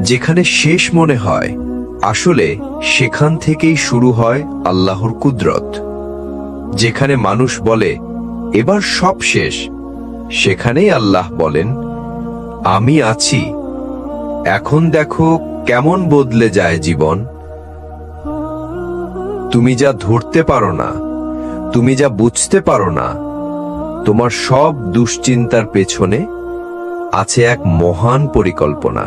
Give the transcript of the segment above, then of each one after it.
যেখানে শেষ মনে হয়, আসলে সেখান থেকেই শুরু হয় আল্লাহর কুদরত। যেখানে মানুষ বলে এবার সব শেষ, সেখানেই আল্লাহ বলেন, আমি আছি, এখন দেখো কেমন বদলে যায় জীবন। তুমি যা ধরতে পারো না, তুমি যা বুঝতে পারো না, তোমার সব দুশ্চিন্তার পেছনে আছে এক মহান পরিকল্পনা।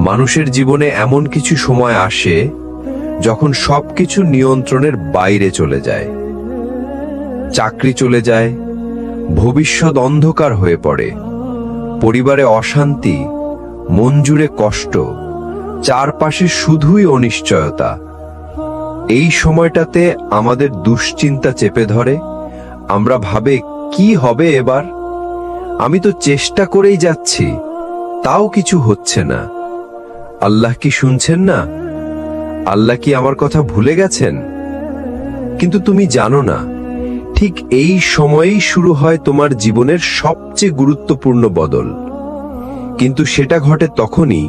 মানুষের জীবনে এমন কিছু সময় আসে যখন সবকিছু নিয়ন্ত্রণের বাইরে চলে যায়। চাকরি চলে যায়, ভবিষ্যৎ অন্ধকার হয়ে পড়ে, পরিবারে অশান্তি, মন জুড়ে কষ্ট, চারপাশে শুধুই অনিশ্চয়তা। এই সময়টাতে আমাদের দুশ্চিন্তা চেপে ধরে। আমরা ভাবে, কি হবে এবার? আমি তো চেষ্টা করেই যাচ্ছি, তাও কিছু হচ্ছে না। আল্লাহ কি শুনছেন না? আল্লাহ কি আমার কথা ভুলে গেছেন? কিন্তু তুমি জানো না, ঠিক এই সময়েই শুরু হয় তোমার জীবনের সবচেয়ে গুরুত্বপূর্ণ বদল। কিন্তু সেটা ঘটে তখনই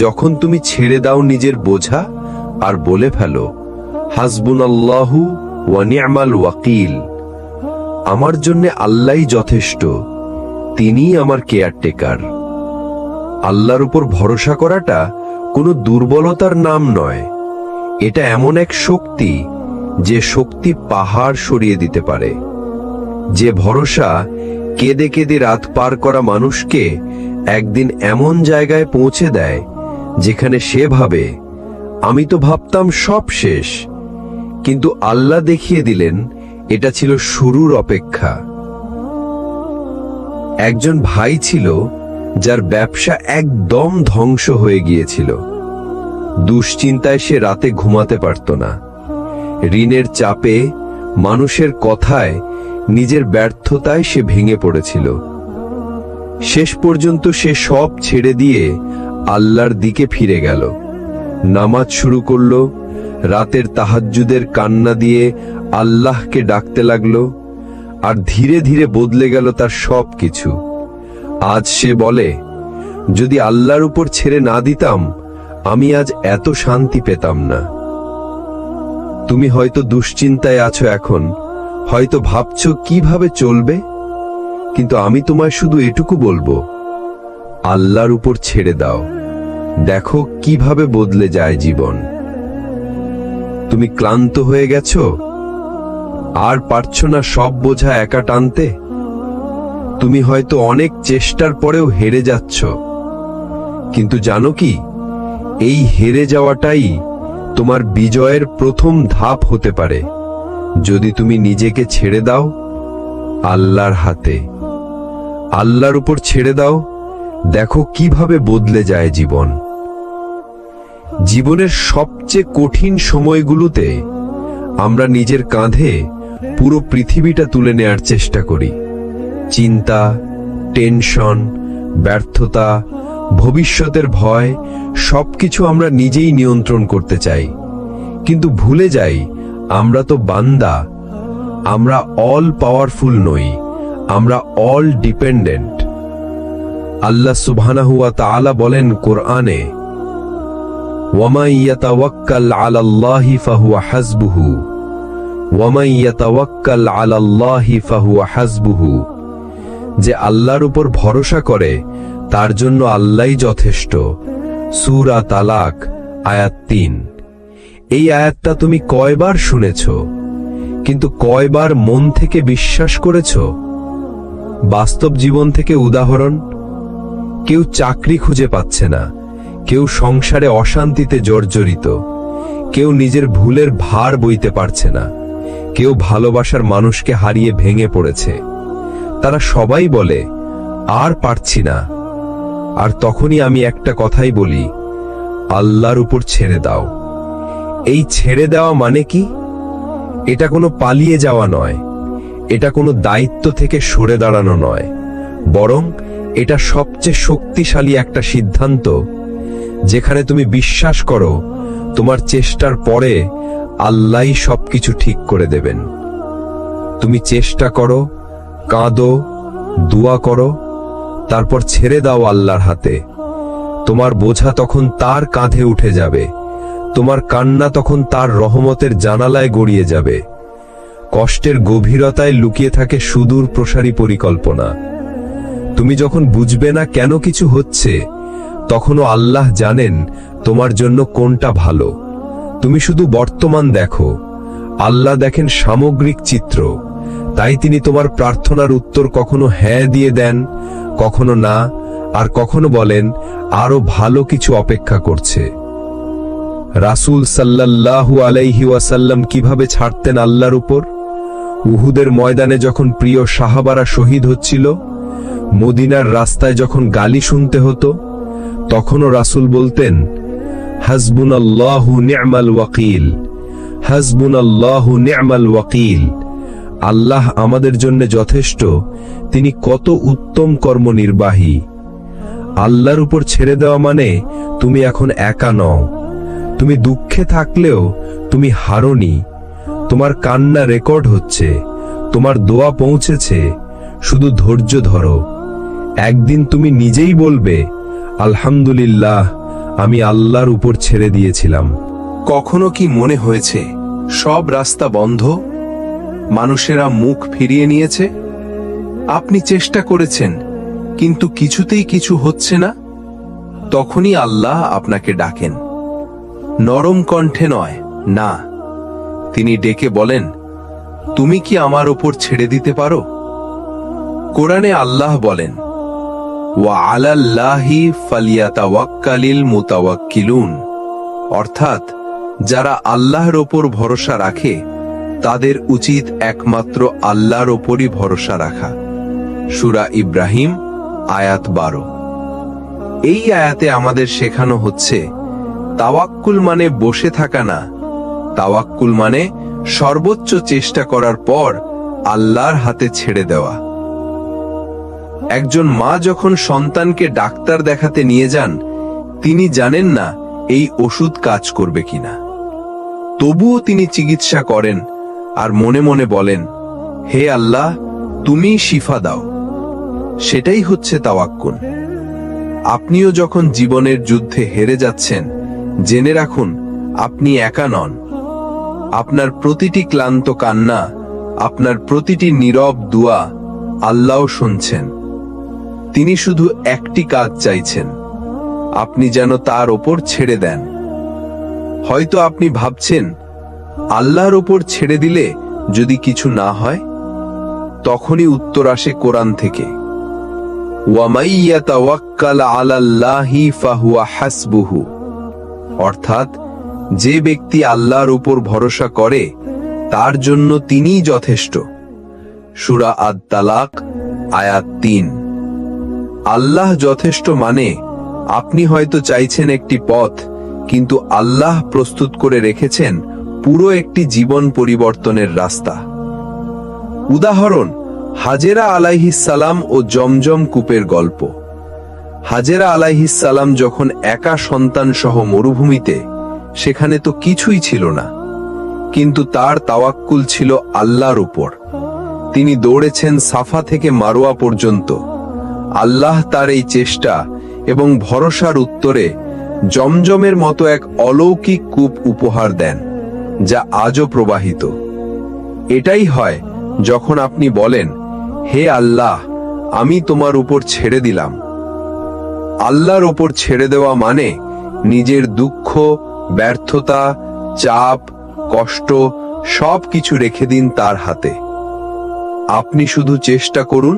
যখন তুমি ছেড়ে দাও নিজের বোঝা আর বলে ফেলো, হাসবুনাল্লাহু ওয়া নি'মাল ওয়াকিল। আমার জন্য আল্লাহই যথেষ্ট, তিনিই আমার কেয়ারটেকার। আল্লাহর উপর ভরসা করাটা কোনো দুর্বলতার নাম নয়, এটা এমন এক শক্তি যে শক্তি পাহাড় সরিয়ে দিতে পারে। যে ভরসা কেঁদে কেঁদে রাত পার করা মানুষকে একদিন এমন জায়গায় পৌঁছে দেয় যেখানে সে ভাবে, আমি তো ভাবতাম সব শেষ, কিন্তু আল্লাহ দেখিয়ে দিলেন এটা ছিল শুরুর অপেক্ষা। একজন ভাই ছিল যার ব্যবসা একদম ধ্বংস হয়ে গিয়েছিল। দুশ্চিন্তায় সে রাতে ঘুমাতে পারত না। ঋণের চাপে, মানুষের কথায়, নিজের ব্যর্থতায় সে ভেঙে পড়েছিল। শেষ পর্যন্ত সে সব ছেড়ে দিয়ে আল্লাহর দিকে ফিরে গেল। নামাজ শুরু করল, রাতের তাহাজ্জুদের কান্না দিয়ে আল্লাহকে ডাকতে লাগলো, আর ধীরে ধীরে বদলে গেল তার সব কিছু। আজ সে বলে, যদি আল্লাহর উপর ছেড়ে না দিতাম, আমি আজ এত শান্তি পেতাম না। তুমি হয়তো দুশ্চিন্তায় আছো এখন, হয়তো ভাবছো কিভাবে চলবে, কিন্তু আমি তোমায় শুধু এটুকু বলবো, আল্লাহর উপর ছেড়ে দাও, দেখো কিভাবে বদলে যায় জীবন। তুমি ক্লান্ত হয়ে গেছো, আর পারছো না সব বোঝা একা টানতে। তুমি হয়তো অনেক চেষ্টার পরেও হেরে যাচ্ছ, কিন্তু জানো কি, এই হেরে যাওয়াটাই তোমার বিজয়ের প্রথম ধাপ হতে পারে, যদি তুমি নিজেকে ছেড়ে দাও আল্লাহর হাতে। আল্লাহর উপর ছেড়ে দাও, দেখো কিভাবে বদলে যায় জীবন। জীবনের সবচেয়ে কঠিন সময়গুলোতে আমরা নিজের কাঁধে পুরো পৃথিবীটা তুলে নেয়ার চেষ্টা করি। চিন্তা, টেনশন, ব্যর্থতা, ভবিষ্যতের ভয়, সবকিছু আমরা নিজেই নিয়ন্ত্রণ করতে চাই, কিন্তু ভুলে যাই আমরা তো বান্দা। আমরা অল পাওয়ারফুল নই, আমরা অল ডিপেন্ডেন্ট। আল্লাহ সুবহানাহু ওয়া তাআলা বলেন কোরআনে, ওয়ামান ইয়াতাওয়াক্কাল আলাল্লাহি ফাহুয়া হাসবুহু, ওয়ামান ইয়াতাওয়াক্কাল আলাল্লাহি ফাহুয়া হাসবুহু। যে আল্লাহর উপর ভরসা করে তার জন্য আল্লাহই যথেষ্ট। সূরা তালাক আয়াত ৩। এই আয়াতটা তুমি কয়বার শুনেছ, কিন্তু কয়বার মন থেকে বিশ্বাস করেছ? বাস্তব জীবন থেকে উদাহরণ, কেউ চাকরি খুঁজে পাচ্ছে না, কেউ সংসারে অশান্তিতে জর্জরিত, কেউ নিজের ভুলের ভার বইতে পারছে না, কেউ ভালোবাসার মানুষকে হারিয়ে ভেঙে পড়েছে। তারা সবাই বলে, আর পারছি না। আর তখনই আমি একটা কথাই বলি, আল্লাহর উপর ছেড়ে দাও। এই ছেড়ে দেওয়া মানে কি? এটা কোনো পালিয়ে যাওয়া নয়, এটা কোনো দায়িত্ব থেকে সরে দাঁড়ানো নয়, বরং এটা সবচেয়ে শক্তিশালী একটা সিদ্ধান্ত, যেখানে তুমি বিশ্বাস করো তোমার চেষ্টার পরে আল্লাহই সবকিছু ঠিক করে দেবেন। তুমি চেষ্টা করো, কাঁদো, দোয়া করো, তারপর ছেড়ে দাও আল্লাহর হাতে। তোমার বোঝা তখন তার কাঁধে উঠে যাবে, তোমার কান্না তখন তার রহমতের জানালায় গড়িয়ে যাবে। কষ্টের গভীরতায় লুকিয়ে থাকে সুদূর প্রসারী পরিকল্পনা। তুমি যখন বুঝবে না কেন কিছু হচ্ছে, তখনও আল্লাহ জানেন তোমার জন্য কোনটা ভালো। তুমি শুধু বর্তমান দেখো, আল্লাহ দেখেন সামগ্রিক চিত্র। তাই তিনি তোমার প্রার্থনার উত্তর কখনো হ্যাঁ দিয়ে দেন, কখনো না, আর কখনো বলেন আরো ভালো কিছু অপেক্ষা করছে। রাসূল সাল্লাল্লাহু আলাইহি ওয়াসাল্লাম কিভাবে ছাড়তেন আল্লাহর উপর? উহুদের ময়দানে যখন প্রিয় সাহাবারা শহীদ হচ্ছিল, মদিনার রাস্তায় যখন গালি শুনতে হতো, তখনও রাসূল বলতেন, হাসবুনাল্লাহু নি'মাল ওয়াকিল, হাসবুনাল্লাহু নি'মাল ওয়াকিল। আল্লাহ আমাদের জন্য যথেষ্ট, তিনি কত উত্তম কর্মনির্বাহী। আল্লাহর উপর ছেড়ে দেওয়া মানে তুমি এখন একা নও। তুমি দুঃখে থাকলেও তুমি হারোনি। তোমার কান্না রেকর্ড হচ্ছে, তোমার দোয়া পৌঁছেছে। শুধু ধৈর্য ধরো, একদিন তুমি নিজেই বলবে, আলহামদুলিল্লাহ, আমি আল্লাহর উপর ছেড়ে দিয়েছিলাম। কখনো কি মনে হয়েছে সব রাস্তা বন্ধ, মানুষেরা মুখ ফিরিয়ে নিয়েছে? আপনি চেষ্টা করেছেন, কিন্তু কিছুতেই কিছু হচ্ছে না? তখনই আল্লাহ আপনাকে ডাকেন, নরম কণ্ঠে নয়, না, তিনি ডেকে বলেন, তুমি কি আমার ওপর ছেড়ে দিতে পারো? কোরআনে আল্লাহ বলেন, ওয়া আলাল্লাহি ফালিয়াতাওয়াক্কালিল মুতাওয়াক্কিলুন, অর্থাৎ যারা আল্লাহর ওপর ভরসা রাখে তাদের উচিত একমাত্র আল্লাহর ওপরই ভরসা রাখা। সূরা ইব্রাহিম আয়াত 12। এই আয়াতে আমাদের শেখানো হচ্ছে, তাওয়াক্কুল মানে বসে থাকা না, তাওয়াক্কুল মানে সর্বোচ্চ চেষ্টা করার পর আল্লাহর হাতে ছেড়ে দেওয়া। একজন মা যখন সন্তানকে ডাক্তার দেখাতে নিয়ে যান, তিনি জানেন না এই ওষুধ কাজ করবে কিনা, তবুও তিনি চিকিৎসা করেন আর মনে মনে বলেন, হে আল্লাহ, তুমি শিফা দাও। সেটাই হচ্ছে তাওয়াক্কুল। আপনিও যখন জীবনের যুদ্ধে হেরে যাচ্ছেন, জেনে রাখুন আপনি একা নন। আপনার প্রতিটি ক্লান্ত কান্না, আপনার প্রতিটি নীরব দোয়া আল্লাহ শুনছেন। তিনি শুধু একটি কাজ চাইছেন, আপনি যেন তার ওপর ছেড়ে দেন। হয়তো আপনি ভাবছেন, আল্লাহর ওপর ছেড়ে দিলে যদি কিছু না হয়? তখনই উত্তর আসে কোরআন থেকে, ওয়ামাই ইয়াতাওয়াক্কাল আলাল্লাহি ফাহুয়া হাসবুহু, অর্থাৎ যে ব্যক্তি আল্লাহর উপর ভরসা করে তার জন্য তিনিই যথেষ্ট। সূরা আত-তালাক আয়াত 3। আল্লাহ যথেষ্ট মানে আপনি হয়তো চাইছেন একটি পথ, কিন্তু আল্লাহ প্রস্তুত করে রেখেছেন পুরো একটি জীবন পরিবর্তনের রাস্তা। উদাহরণ, হাজেরা আলাইহিস সালাম ও জমজম কূপের গল্প। হাজেরা আলাইহিস সালাম যখন একা সন্তান সহ মরুভূমিতে, সেখানে তো কিছুই ছিল না, কিন্তু তার তাওয়াক্কুল ছিল আল্লাহর উপর। তিনি দৌড়েছেন সাফা থেকে মারোয়া পর্যন্ত। আল্লাহ তার এই চেষ্টা এবং ভরসার উত্তরে জমজমের মতো এক অলৌকিক কূপ উপহার দেন, যা আজও প্রবাহিত। এটাই হয় যখন আপনি বলেন, হে আল্লাহ, আমি তোমার উপর ছেড়ে দিলাম। আল্লাহর উপর ছেড়ে দেওয়া মানে নিজের দুঃখ, ব্যর্থতা, চাপ, কষ্ট সবকিছু রেখে দিন তার হাতে। আপনি শুধু চেষ্টা করুন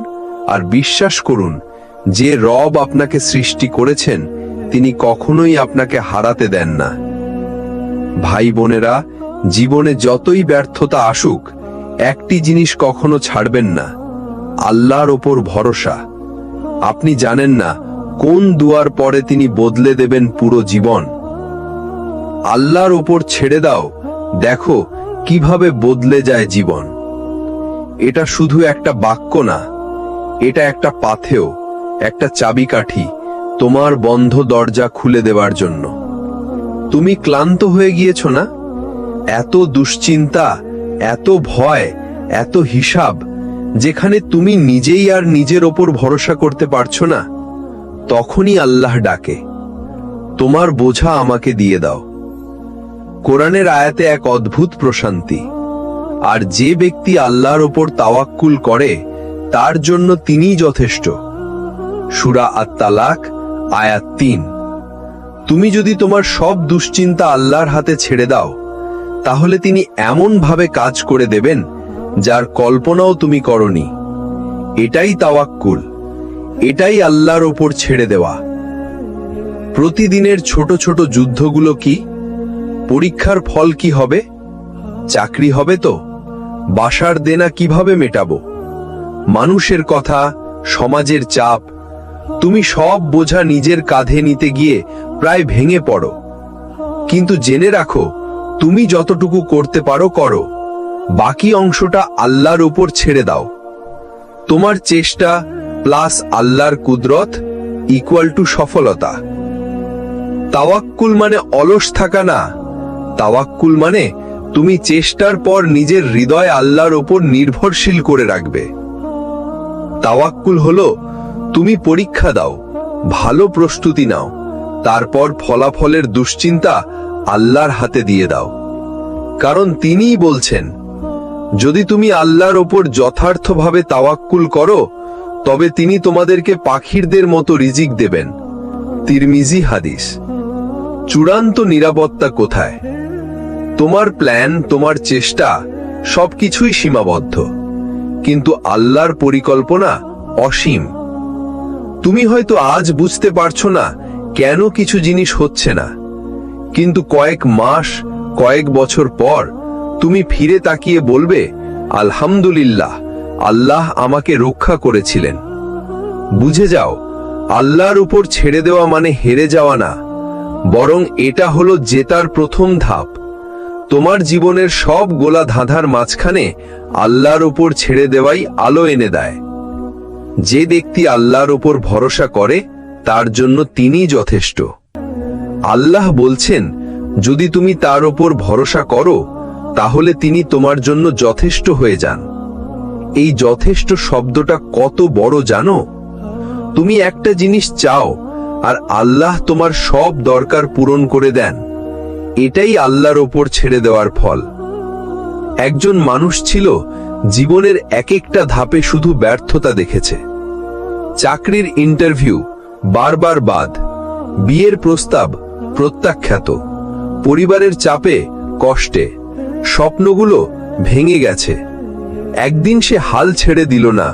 আর বিশ্বাস করুন যে রব আপনাকে সৃষ্টি করেছেন তিনি কখনোই আপনাকে হারাতে দেন না। ভাই বোনেরা, জীবনে যতই ব্যর্থতা আসুক, একটি জিনিস কখনো ছাড়বেন না, আল্লাহর ওপর ভরসা। আপনি জানেন না কোন দুয়ার পরে তিনি বদলে দেবেন পুরো জীবন। আল্লাহর ওপর ছেড়ে দাও, দেখো কিভাবে বদলে যায় জীবন। এটা শুধু একটা বাক্য না, এটা একটা পাথেয়, একটা চাবিকাঠি তোমার বন্ধ দরজা খুলে দেওয়ার জন্য। তুমি ক্লান্ত হয়ে গিয়েছ না? এত দুশ্চিন্তা, এত ভয়, এত হিসাব, যেখানে তুমি নিজেই আর নিজের ওপর ভরসা করতে পারছো না, তখনই আল্লাহ ডাকে, তোমার বোঝা আমাকে দিয়ে দাও। কোরআনের আয়াতে এক অদ্ভুত প্রশান্তি। আর যে ব্যক্তি আল্লাহর ওপর তাওয়াক্কুল করে তার জন্য তিনিই যথেষ্ট। সূরা আত-তালাক আয়াত ৩। তুমি যদি তোমার সব দুশ্চিন্তা আল্লাহর হাতে ছেড়ে দাও, তাহলে তিনি এমন ভাবে কাজ করে দেবেন যার কল্পনাও তুমি করনি। এটাই তাওয়াক্কুল, এটাই আল্লাহর ওপর ছেড়ে দেওয়া। প্রতিদিনের ছোট ছোট যুদ্ধগুলো কি? পরীক্ষার ফল কি হবে? চাকরি হবে তো? বাসার দেনা কিভাবে মেটাবো? মানুষের কথা, সমাজের চাপ। তুমি সব বোঝা নিজের কাঁধে নিতে গিয়ে প্রায় ভেঙে পড়ো। কিন্তু জেনে রাখো, তুমি যতটুকু করতে পারো করো, বাকি অংশটা আল্লাহর উপর ছেড়ে দাও। তোমার চেষ্টা প্লাস আল্লাহর কুদরত ইকুয়াল টু সফলতা। তাওয়াক্কুল মানে অলস থাকা না। তাওয়াক্কুল মানে তুমি চেষ্টার পর নিজের হৃদয় আল্লাহর ওপর নির্ভরশীল করে রাখবে। তাওয়াক্কুল হলো তুমি পরীক্ষা দাও, ভালো প্রস্তুতি নাও, তারপর ফলাফলের দুশ্চিন্তা আল্লাহর হাতে দিয়ে দাও। কারণ তিনিই বলছেন, যদি তুমি আল্লাহর ওপর যথার্থভাবে তাওয়াক্কুল করো, তবে তিনি তোমাদেরকে পাখিরদের মতো রিজিক দেবেন। তিরমিজি হাদিস। চূড়ান্ত নিরাপত্তা কোথায়? তোমার প্ল্যান, তোমার চেষ্টা সবকিছুই সীমাবদ্ধ, কিন্তু আল্লাহর পরিকল্পনা অসীম। তুমি হয়তো আজ বুঝতে পারছো না কেন কিছু জিনিস হচ্ছে না, কিন্তু কয়েক মাস, কয়েক বছর পর তুমি ফিরে তাকিয়ে বলবে, আলহামদুলিল্লাহ, আল্লাহ আমাকে রক্ষা করেছিলেন। বুঝে যাও, আল্লাহর উপর ছেড়ে দেওয়া মানে হেরে যাওয়া না, বরং এটা হলো জেতার প্রথম ধাপ। তোমার জীবনের সব গোলা ধাঁধার মাঝখানে আল্লাহর উপর ছেড়ে দেওয়াই আলো এনে দেয়। যে ব্যক্তি আল্লাহর উপর ভরসা করে তার জন্য তিনিই যথেষ্ট। আল্লাহ বলছেন, যদি তুমি তার উপর ভরসা করো, তাহলে তিনি তোমার জন্য যথেষ্ট হয়ে যান। এই যথেষ্ট শব্দটা কত বড় জানো? তুমি একটা জিনিস চাও আর আল্লাহ তোমার সব দরকার পূরণ করে দেন। এটাই আল্লাহর ওপর ছেড়ে দেওয়ার ফল। একজন মানুষ ছিল, জীবনের এক একটা ধাপে শুধু ব্যর্থতা দেখেছে। চাকরির ইন্টারভিউ বারবার বাদ, বিয়ের প্রস্তাব প্রত্যাখ্যাত, পরিবারের চাপে, কষ্টে স্বপ্নগুলো ভেঙে গেছে। একদিন সে হাল ছেড়ে দিল না,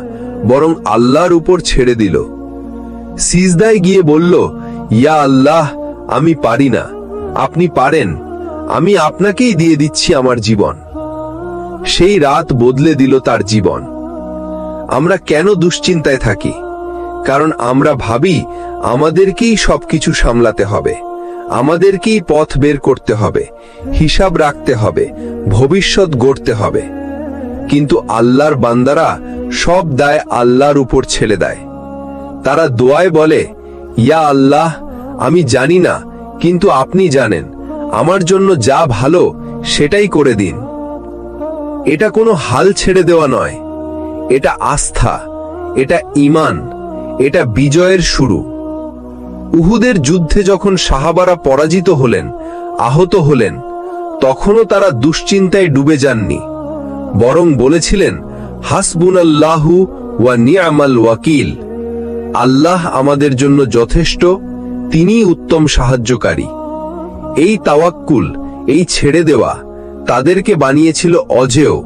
বরং আল্লাহর উপর ছেড়ে দিল। সিজদায় গিয়ে বলল, ইয়া আল্লাহ, আমি পারি না, আপনি পারেন, আমি আপনাকেই দিয়ে দিচ্ছি আমার জীবন। সেই রাত বদলে দিল তার জীবন। আমরা কেন দুশ্চিন্তায় থাকি? কারণ আমরা ভাবি আমাদেরকেই সবকিছু সামলাতে হবে, আমাদেরকেই পথ বের করতে হবে, হিসাব রাখতে হবে, ভবিষ্যৎ গড়তে হবে। কিন্তু আল্লাহর বান্দারা সব দায় আল্লাহর উপর ছেড়ে দেয়। তারা দোয়ায় বলে, ইয়া আল্লাহ, আমি জানি না, কিন্তু আপনি জানেন, আমার জন্য যা ভালো সেটাই করে দিন। এটা কোনো হাল ছেড়ে দেওয়া নয়, এটা আস্থা, এটা ঈমান, এটা বিজয়ের শুরু। উহুদের যুদ্ধে যখন সাহাবারা পরাজিত হলেন, আহত হলেন, তখনও তারা দুশ্চিন্তায় ডুবে যাননি, বরং বলেছিলেন, হাসবুনাল্লাহু ওয়া নি'মাল ওয়াকিল। আল্লাহ আমাদের জন্য যথেষ্ট, তিনিই উত্তম সাহায্যকারী। এই তাওয়াক্কুল, এই ছেড়ে দেওয়া তাদেরকে বানিয়েছিল অজেয়।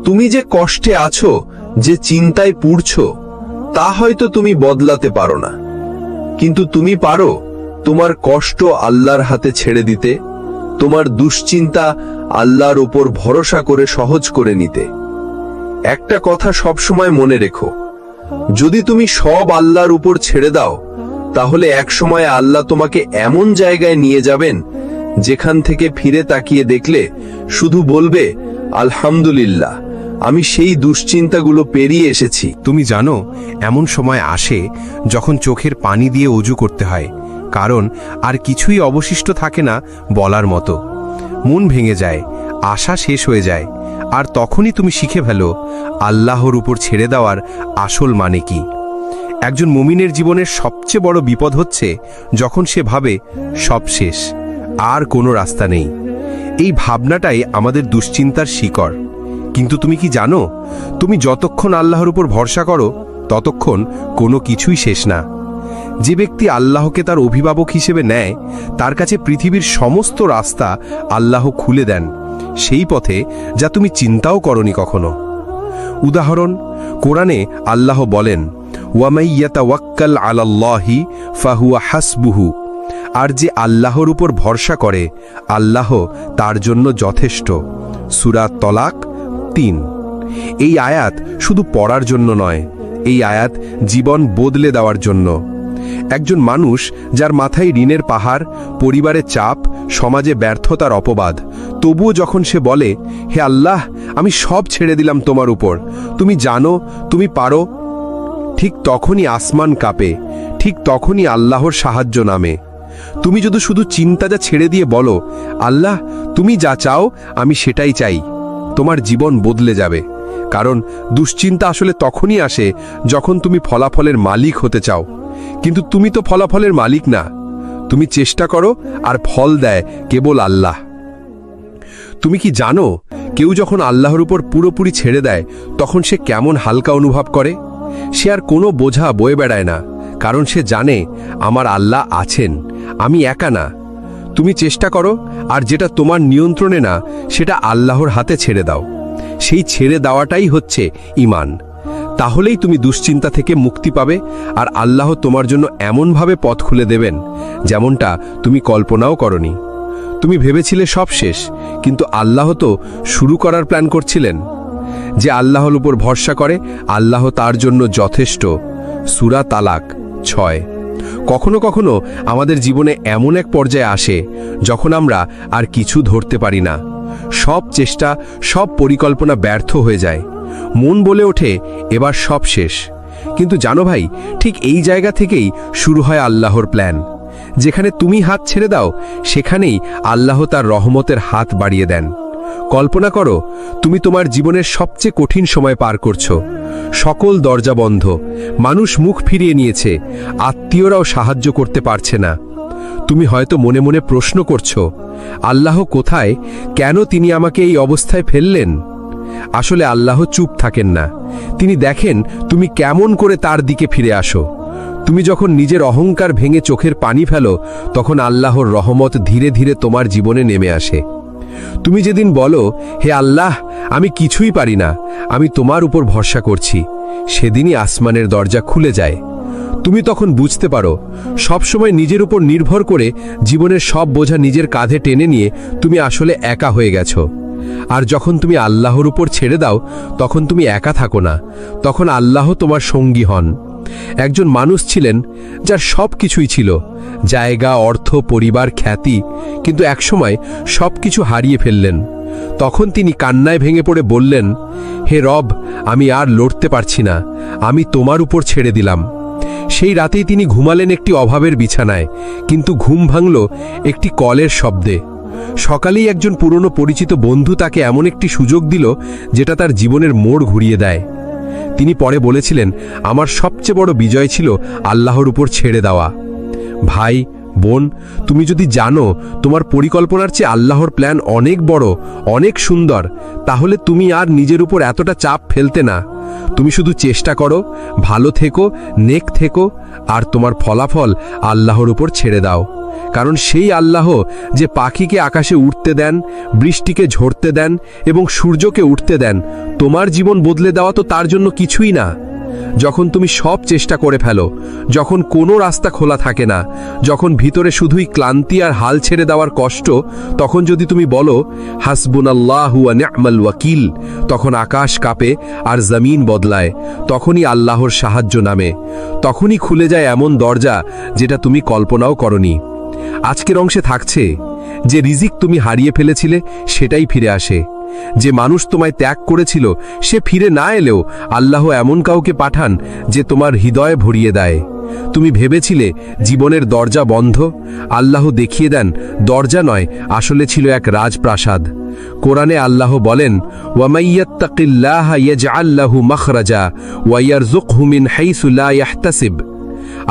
তুমি যে কষ্টে আছো, যে চিন্তায় পুড়ছো, তা হয়তো তুমি বদলাতে পারো না, কিন্তু তুমি পারো তোমার কষ্ট আল্লাহর হাতে ছেড়ে দিতে, তোমার দুশ্চিন্তা আল্লাহর উপর ভরসা করে সহজ করে নিতে। একটা কথা সবসময় মনে রেখো, যদি তুমি সব আল্লাহর উপর ছেড়ে দাও, তাহলে একসময় আল্লাহ তোমাকে এমন জায়গায় নিয়ে যাবেন, যেখান থেকে ফিরে তাকিয়ে দেখলে শুধু বলবে, আলহামদুলিল্লাহ, আমি সেই দুশ্চিন্তাগুলো পেরিয়ে এসেছি। তুমি জানো, এমন সময় আসে যখন চোখের পানি দিয়ে অজু করতে হয়, কারণ আর কিছুই অবশিষ্ট থাকে না বলার মতো। মন ভেঙে যায়, আশা শেষ হয়ে যায়, আর তখনই তুমি শিখে ফেলো আল্লাহর উপর ছেড়ে দেওয়ার আসল মানে কি। একজন মুমিনের জীবনের সবচেয়ে বড় বিপদ হচ্ছে যখন সে ভাবে সব শেষ, আর কোনো রাস্তা নেই। এই ভাবনাটাই আমাদের দুশ্চিন্তার শিকড়। কিন্তু তুমি কি জানো, তুমি যতক্ষণ আল্লাহর উপর ভরসা করো ততক্ষণ কোনো কিছুই শেষ না। যে ব্যক্তি আল্লাহকে তার অভিভাবক হিসেবে নেয়, তার কাছে পৃথিবীর সমস্ত রাস্তা আল্লাহ খুলে দেন, সেই পথে যা তুমি চিন্তাও করনি কখনো। উদাহরণ, কোরআনে আল্লাহ বলেন, ওয়ামাই ইয়াতাওয়াক্কাল আলাল্লাহি ফাহুয়া হাসবুহু, আর যে আল্লাহর উপর ভরসা করে আল্লাহ তার জন্য যথেষ্ট। সূরা তলাক ৩। এই আয়াত শুধু পড়ার জন্য নয়, এই আয়াত জীবন বদলে দেওয়ার জন্য। একজন মানুষ যার মাথায় ঋণের পাহাড়, পরিবারের চাপ, সমাজে ব্যর্থতার অপবাদ, তবুও যখন সে বলে, হে আল্লাহ, আমি সব ছেড়ে দিলাম তোমার উপর, তুমি জানো, তুমি পারো, ঠিক তখনই আসমান কাঁপে, ঠিক তখনই আল্লাহর সাহায্য নামে। তুমি যদি শুধু চিন্তাটা ছেড়ে দিয়ে বলো, আল্লাহ তুমি যা চাও আমি সেটাই চাই, তোমার জীবন বদলে যাবে। কারণ দুশ্চিন্তা আসলে তখনই আসে যখন তুমি ফলাফলের মালিক হতে চাও, কিন্তু তুমি তো ফলাফলের মালিক না। তুমি চেষ্টা করো, আর ফল দেয় কেবল আল্লাহ। তুমি কি জানো, কেউ যখন আল্লাহর উপর পুরোপুরি ছেড়ে দেয় তখন সে কেমন হালকা অনুভব করে? সে আর কোনো বোঝা বয়ে বেড়ায় না, কারণ সে জানে আমার আল্লাহ আছেন, আমি একা না। তুমি চেষ্টা করো, আর যেটা তোমার নিয়ন্ত্রণে না সেটা আল্লাহর হাতে ছেড়ে দাও। সেই ছেড়ে দেওয়াটাই হচ্ছে ঈমান। তাহলেই তুমি দুশ্চিন্তা থেকে মুক্তি পাবে, আর আল্লাহ তোমার জন্য এমনভাবে পথ খুলে দেবেন যেমনটা তুমি কল্পনাও করনি। তুমি ভেবেছিলে সব শেষ, কিন্তু আল্লাহ তো শুরু করার প্ল্যান করছিলেন। যে আল্লাহর উপর ভরসা করে আল্লাহ তার জন্য যথেষ্ট। সূরা তালাক ৬। কখনো কখনো আমাদের জীবনে এমন এক পর্যায়ে আসে যখন আমরা আর কিছু ধরতে পারি না। সব চেষ্টা, সব পরিকল্পনা ব্যর্থ হয়ে যায়। মন বলে ওঠে এবার সব শেষ। কিন্তু জানো ভাই, ঠিক এই জায়গা থেকেই শুরু হয় আল্লাহর প্ল্যান। যেখানে তুমি হাত ছেড়ে দাও, সেখানেই আল্লাহ তার রহমতের হাত বাড়িয়ে দেন। কল্পনা করো, তুমি তোমার জীবনের সবচেয়ে কঠিন সময় পার করছো। সকল দরজা বন্ধ, মানুষ মুখ ফিরিয়ে নিয়েছে, আত্মীয়রাও সাহায্য করতে পারছে না। তুমি হয়তো মনে মনে প্রশ্ন করছো, আল্লাহ কোথায়? কেন তিনি আমাকে এই অবস্থায় ফেললেন? আসলে আল্লাহ চুপ থাকেন না। তিনি দেখেন তুমি কেমন করে তার দিকে ফিরে আসো। তুমি যখন নিজের অহংকার ভেঙে চোখের পানি ফেলো, তখন আল্লাহর রহমত ধীরে ধীরে তোমার জীবনে নেমে আসে। তুমি যেদিন বলো, হে আল্লাহ, আমি কিছুই পারি না, আমি তোমার উপর ভরসা করছি, সেদিনই আসমানের দরজা খুলে যায়। তুমি তখন বুঝতে পারো, সবসময় নিজের উপর নির্ভর করে জীবনের সব বোঝা নিজের কাঁধে টেনে নিয়ে তুমি আসলে একা হয়ে গেছো। আর যখন তুমি আল্লাহর উপর ছেড়ে দাও, তখন তুমি একা থাকো না, তখন আল্লাহ তোমার সঙ্গী হন। একজন মানুষ ছিলেন যার সব কিছুই ছিল, জায়গা, অর্থ, পরিবার, খ্যাতি, কিন্তু একসময় সব কিছু হারিয়ে ফেললেন। তখন তিনি কান্নায় ভেঙে পড়ে বললেন, হে রব, আমি আর লড়তে পারছি না, আমি তোমার উপর ছেড়ে দিলাম। সেই রাতেই তিনি ঘুমালেন একটি অভাবের বিছানায়, কিন্তু ঘুম ভাঙল একটি কলের শব্দে। সকালেই একজন পুরনো পরিচিত বন্ধু তাকে এমন একটি সুযোগ দিল যেটা তার জীবনের মোড় ঘুরিয়ে দেয়। তিনি পরে বলেছিলেন, আমার সবচেয়ে বড় বিজয় ছিল আল্লাহর উপর ছেড়ে দেওয়া। ভাই, বোন, তুমি যদি জানো তোমার পরিকল্পনার চেয়ে আল্লাহর প্ল্যান অনেক বড়, অনেক সুন্দর, তাহলে তুমি আর নিজের উপর এতটা চাপ ফেলতে না। তুমি শুধু চেষ্টা করো, ভালো থেকো, নেক থেকো, আর তোমার ফলাফল আল্লাহর উপর ছেড়ে দাও। কারণ সেই আল্লাহ যে পাখিকে আকাশে উড়তে দেন, বৃষ্টিকে ঝরতে দেন এবং সূর্যকে উঠতে দেন, তোমার জীবন বদলে দেওয়া তো তার জন্য কিছুই না। যখন তুমি সব চেষ্টা করে ফেলো, যখন কোনো রাস্তা খোলা থাকে না, যখন ভিতরে শুধুই ক্লান্তি আর হাল ছেড়ে দেওয়ার কষ্ট, তখন যদি তুমি বলো হাসবুনাল্লাহু ওয়া নি'মাল ওয়াকিল, তখন আকাশ কাঁপে আর জমিন বদলায়। তখনই আল্লাহর সাহায্য নামে, তখনই খুলে যায় এমন দরজা যেটা তুমি কল্পনাও করনি। আজকের অংশে থাকছে, যে রিজিক তুমি হারিয়ে ফেলেছিলে সেটাই ফিরে আসে। যে মানুষ তোমায় ত্যাগ করেছিল সে ফিরে না এলেও আল্লাহ এমন কাউকে পাঠান যে তোমার হৃদয়ে ভরিয়ে দেয়। তুমি ভেবেছিলে জীবনের দরজা বন্ধ, আল্লাহ দেখিয়ে দেন দরজা নয়, আসলে ছিল এক রাজপ্রাসাদ। কোরআনে আল্লাহ বলেন, ওয়ামাইয়াত্তাকিল্লাহা ইয়াজআল লাহু মাখরাজা ওয়া ইয়ারযুকহু মিন হাইসু লা ইয়াহতাসিব।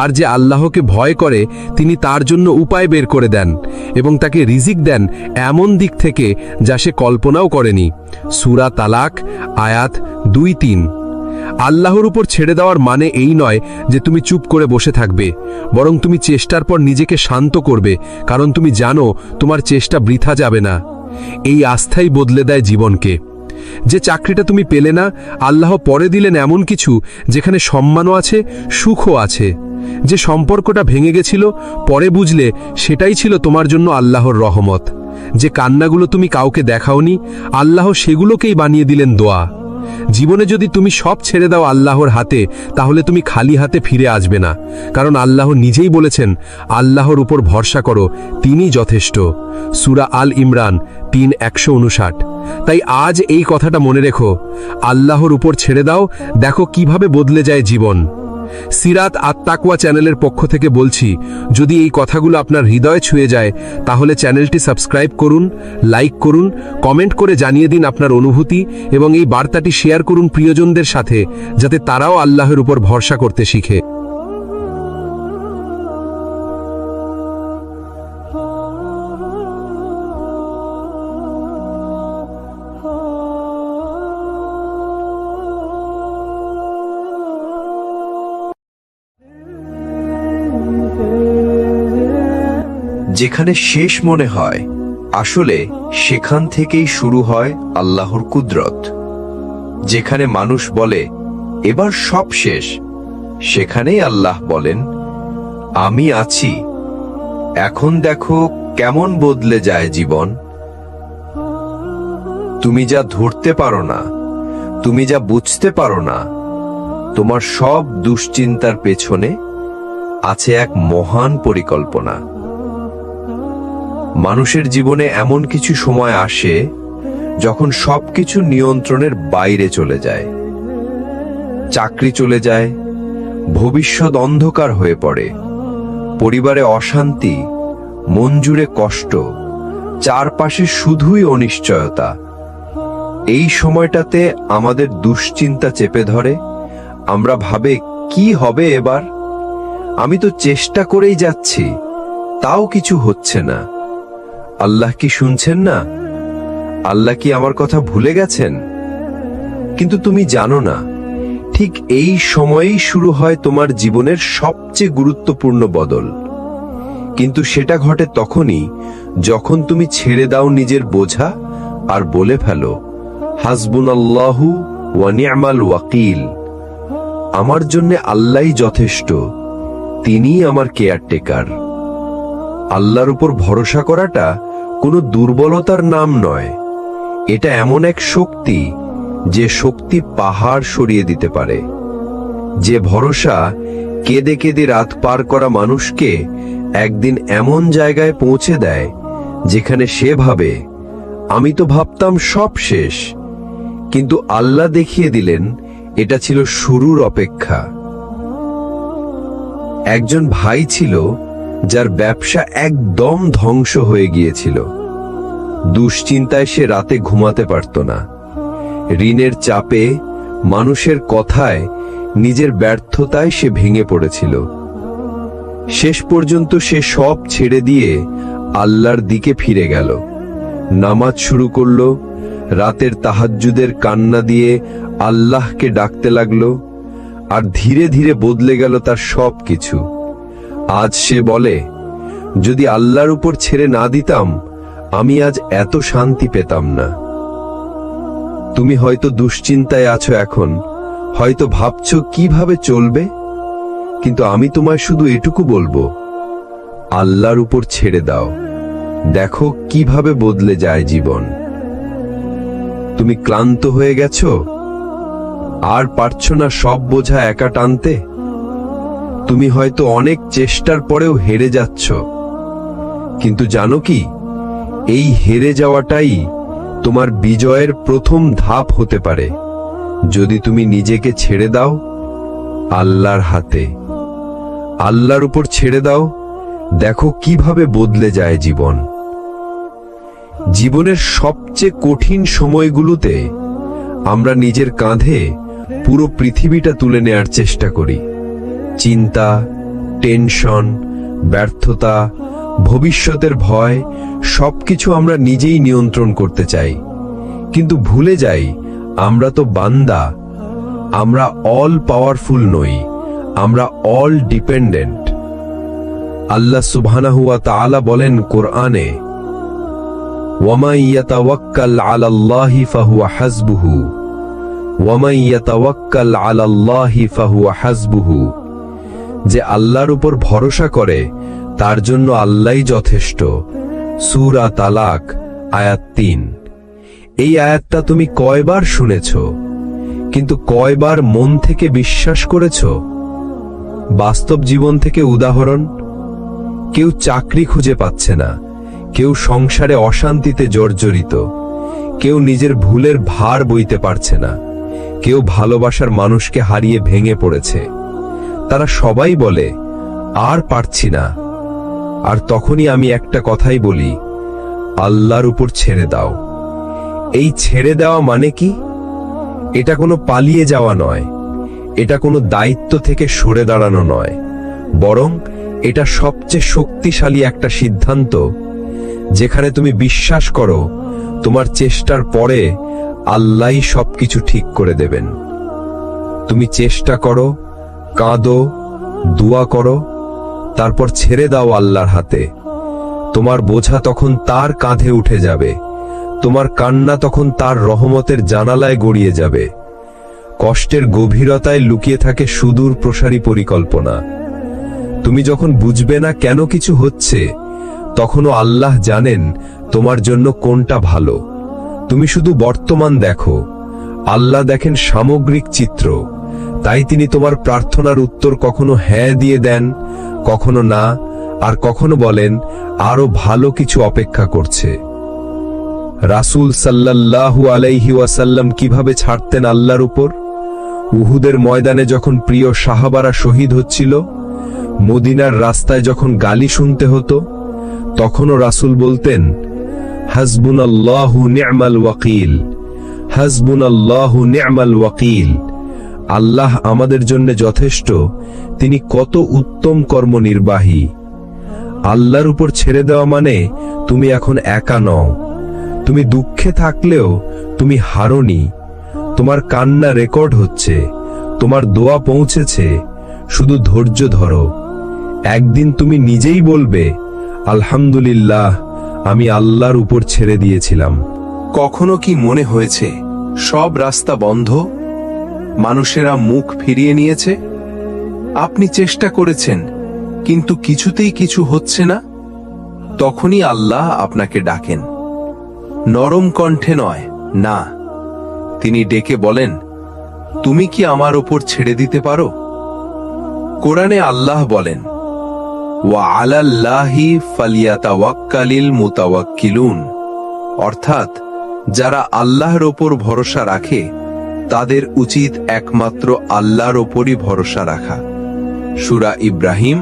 আর যে আল্লাহকে ভয় করে তিনি তার জন্য উপায় বের করে দেন এবং তাকে রিজিক দেন এমন দিক থেকে যা সে কল্পনাও করেনি। সূরা তালাক আয়াত 2-3। আল্লাহর উপর ছেড়ে দেওয়ার মানে এই নয় যে তুমি চুপ করে বসে থাকবে, বরং তুমি চেষ্টার পর নিজেকে শান্ত করবে, কারণ তুমি জানো তোমার চেষ্টা বৃথা যাবে না। এই আস্থাই বদলে দেয় জীবনকে। যে চাকরিটা তুমি পেলে না, আল্লাহ পরে দিলেন এমন কিছু যেখানে সম্মানও আছে, সুখও আছে। যে সম্পর্কটা ভেঙে গেছিল, পরে বুঝলে সেটাই ছিল তোমার জন্য আল্লাহর রহমত। যে কান্নাগুলো তুমি কাউকে দেখাওনি, আল্লাহ সেগুলোকেই বানিয়ে দিলেন দোয়া। জীবনে যদি তুমি সব ছেড়ে দাও আল্লাহর হাতে, তাহলে তুমি খালি হাতে ফিরে আসবে না, কারণ আল্লাহ নিজেই বলেছেন, আল্লাহর উপর ভরসা করো, তিনিই যথেষ্ট। সূরা আল ইমরান 3:159। তাই আজ এই কথাটা মনে রেখো, আল্লাহর উপর ছেড়ে দাও, দেখো কিভাবে বদলে যায় জীবন। সিরাত আত-তাকওয়া চ্যানেলের পক্ষ থেকে বলছি, যদি এই কথাগুলো আপনার হৃদয়ে ছুঁয়ে যায়, তাহলে চ্যানেলটি সাবস্ক্রাইব করুন, লাইক করুন, কমেন্ট করে জানিয়ে দিন আপনার অনুভূতি এবং এই বার্তাটি শেয়ার করুন প্রিয়জনদের সাথে, যাতে তারাও আল্লাহর উপর ভরসা করতে শিখে। যেখানে শেষ মনে হয়, আসলে সেখান থেকেই শুরু হয় আল্লাহর কুদরত। যেখানে মানুষ বলে এবার সব শেষ, সেখানেই আল্লাহ বলেন, আমি আছি, এখন দেখো কেমন বদলে যায় জীবন। তুমি যা ধরতে পারো না, তুমি যা বুঝতে পারো না, তোমার সব দুশ্চিন্তার পেছনে আছে এক মহান পরিকল্পনা। মানুষের জীবনে এমন কিছু সময় আসে যখন সবকিছু নিয়ন্ত্রণের বাইরে চলে যায়। চাকরি চলে যায়, ভবিষ্যৎ অন্ধকার হয়ে পড়ে, পরিবারে অশান্তি, মন জুড়ে কষ্ট, চারপাশে শুধুই অনিশ্চয়তা। এই সময়টাতে আমাদের দুশ্চিন্তা চেপে ধরে। আমরা ভাবে, কি হবে এবার? আমি তো চেষ্টা করেই যাচ্ছি, তাও কিছু হচ্ছে না। আল্লাহ কি শুনছেন না? আল্লাহ কি আমার কথা ভুলে গেছেন? কিন্তু তুমি জানো না, ঠিক এই সময়েই শুরু হয় তোমার জীবনের সবচেয়ে গুরুত্বপূর্ণ বদল। কিন্তু সেটা ঘটে তখনই যখন তুমি ছেড়ে দাও নিজের বোঝা আর বলে ফেলো, হাসবুনাল্লাহু ওয়া নি'মাল ওয়াকিল। আমার জন্য আল্লাহই যথেষ্ট, তিনিই আমার কেয়ারটেকার। আল্লাহর উপর ভরসা করাটা কোনো দুর্বলতার নাম নয়, এটা এমন এক শক্তি যে শক্তি পাহাড় সরিয়ে দিতে পারে। যে ভরসা কেঁদে কেঁদে রাত পার করা মানুষকে একদিন এমন জায়গায় পৌঁছে দেয় যেখানে সে ভাবে, আমি তো ভাবতাম সব শেষ, কিন্তু আল্লাহ দেখিয়ে দিলেন এটা ছিল শুরুর অপেক্ষা। একজন ভাই ছিল যার ব্যবসা একদম ধ্বংস হয়ে গিয়েছিল। দুশ্চিন্তায় সে রাতে ঘুমাতে পারত না। ঋণের চাপে, মানুষের কথায়, নিজের ব্যর্থতায় সে ভেঙে পড়েছিল। শেষ পর্যন্ত সে সব ছেড়ে দিয়ে আল্লাহর দিকে ফিরে গেল। নামাজ শুরু করল, রাতের তাহাজ্জুদের কান্না দিয়ে আল্লাহকে ডাকতে লাগলো, আর ধীরে ধীরে বদলে গেল তার সব কিছু। আজ সে বলে, যদি আল্লাহর উপর ছেড়ে না দিতাম, আমি আজ এত শান্তি পেতাম না। তুমি হয়তো দুশ্চিন্তায় আছো এখন, হয়তো ভাবছো কিভাবে চলবে, কিন্তু আমি তোমায় শুধু এটুকু বলবো, আল্লাহর উপর ছেড়ে দাও, দেখো কিভাবে বদলে যায় জীবন। তুমি ক্লান্ত হয়ে গেছো, আর পারছো না সব বোঝা একা টানতে। তুমি হয়তো অনেক চেষ্টার পরেও হেরে যাচ্ছ, কিন্তু জানো কি, এই হেরে যাওয়াটাই তোমার বিজয়ের প্রথম ধাপ হতে পারে, যদি তুমি নিজেকে ছেড়ে দাও আল্লাহর হাতে। আল্লাহর উপর ছেড়ে দাও, দেখো কিভাবে বদলে যায় জীবন। জীবনের সবচেয়ে কঠিন সময়গুলোতে আমরা নিজের কাঁধে পুরো পৃথিবীটা তুলে নেয়ার চেষ্টা করি। চিন্তা, টেনশন, ব্যর্থতা, ভবিষ্যতের ভয় সবকিছু আমরা নিজেই নিয়ন্ত্রণ করতে চাই, কিন্তু ভুলে যাই আমরা তো বান্দা। আমরা অল পাওয়ারফুল নই, আমরা অল ডিপেন্ডেন্ট। আল্লাহ সুবহানাহু ওয়া তাআলা বলেন কোরআনে, ওয়ামান ইয়াতাওয়াক্কাল আলাল্লাহি ফাহুয়া হাসবুহু, ওয়ামান ইয়াতাওয়াক্কাল আলাল্লাহি ফাহুয়া হাসবুহু, যে আল্লাহর উপর ভরসা করে তার জন্য আল্লাহই যথেষ্ট। সূরা তালাক আয়াত ৩। এই আয়াতটা তুমি কয়বার শুনেছ, কিন্তু কয়বার মন থেকে বিশ্বাস করেছ? বাস্তব জীবন থেকে উদাহরণ: কেউ চাকরি খুঁজে পাচ্ছে না, কেউ সংসারে অশান্তিতে জর্জরিত, কেউ নিজের ভুলের ভার বইতে পারছে না, কেউ ভালোবাসার মানুষকে হারিয়ে ভেঙে পড়েছে। তারা সবাই বলে, আর পারছি না। আর তখনই আমি একটা কথাই বলি, আল্লাহর উপর ছেড়ে দাও। এই ছেড়ে দেওয়া মানে কি? এটা কোনো পালিয়ে যাওয়া নয়, এটা কোনো দায়িত্ব থেকে সরে দাঁড়ানো নয়, বরং এটা সবচেয়ে শক্তিশালী একটা সিদ্ধান্ত, যেখানে তুমি বিশ্বাস করো তোমার চেষ্টার পরে আল্লাহই সবকিছু ঠিক করে দেবেন। তুমি চেষ্টা করো, কাঁদো, দোয়া করো, তারপর ছেড়ে দাও আল্লাহর হাতে। তোমার বোঝা তখন তার কাঁধে উঠে যাবে, তোমার কান্না তখন তার রহমতের জানালায় গড়িয়ে যাবে। কষ্টের গভীরতায় লুকিয়ে থাকে সুদূর প্রসারী পরিকল্পনা। তুমি যখন বুঝবে না কেন কিছু হচ্ছে, তখনও আল্লাহ জানেন তোমার জন্য কোনটা ভালো। তুমি শুধু বর্তমান দেখো, আল্লাহ দেখেন সামগ্রিক চিত্র। তাই তিনি তোমার প্রার্থনার উত্তর কখনো হ্যাঁ দিয়ে দেন, কখনো না, আর কখনো বলেন আরো ভালো কিছু অপেক্ষা করছে। রাসূল সাল্লাল্লাহু আলাইহি ওয়াসাল্লাম কিভাবে ছাড়তেন আল্লাহর উপর? উহুদের ময়দানে যখন প্রিয় সাহাবারা শহীদ হচ্ছিল, মদিনার রাস্তায় যখন গালি শুনতে হতো, তখনও রাসূল বলতেন, হাসবুনাল্লাহু নি'মাল ওয়াকিল, হাসবুনাল্লাহু নি'মাল ওয়াকিল। আল্লাহ আমাদের জন্য যথেষ্ট, তিনি কত উত্তম কর্মনির্বাহী। আল্লাহর উপর ছেড়ে দেওয়া মানে তুমি এখন একা নও। তুমি দুঃখে থাকলেও তুমি হারোনি। তোমার কান্না রেকর্ড হচ্ছে, তোমার দোয়া পৌঁছেছে। শুধু ধৈর্য ধরো, একদিন তুমি নিজেই বলবে, আলহামদুলিল্লাহ, আমি আল্লাহর উপর ছেড়ে দিয়েছিলাম। কখনো কি মনে হয়েছে সব রাস্তা বন্ধ, মানুষেরা মুখ ফিরিয়ে নিয়েছে? আপনি চেষ্টা করেছেন, কিন্তু কিছুতেই কিছু হচ্ছে না? তখনই আল্লাহ আপনাকে ডাকেন, নরম কণ্ঠে নয়, না, তিনি ডেকে বলেন, তুমি কি আমার উপর ছেড়ে দিতে পারো? কোরআনে আল্লাহ বলেন, ওয়া আলাল্লাহি ফালিয়াতাওয়াক্কালিল মুতাওয়াক্কিলুন, অর্থাৎ যারা আল্লাহর ওপর ভরসা রাখে তাদের উচিত একমাত্র আল্লাহর ওপরই ভরসা রাখা। সূরা ইব্রাহিম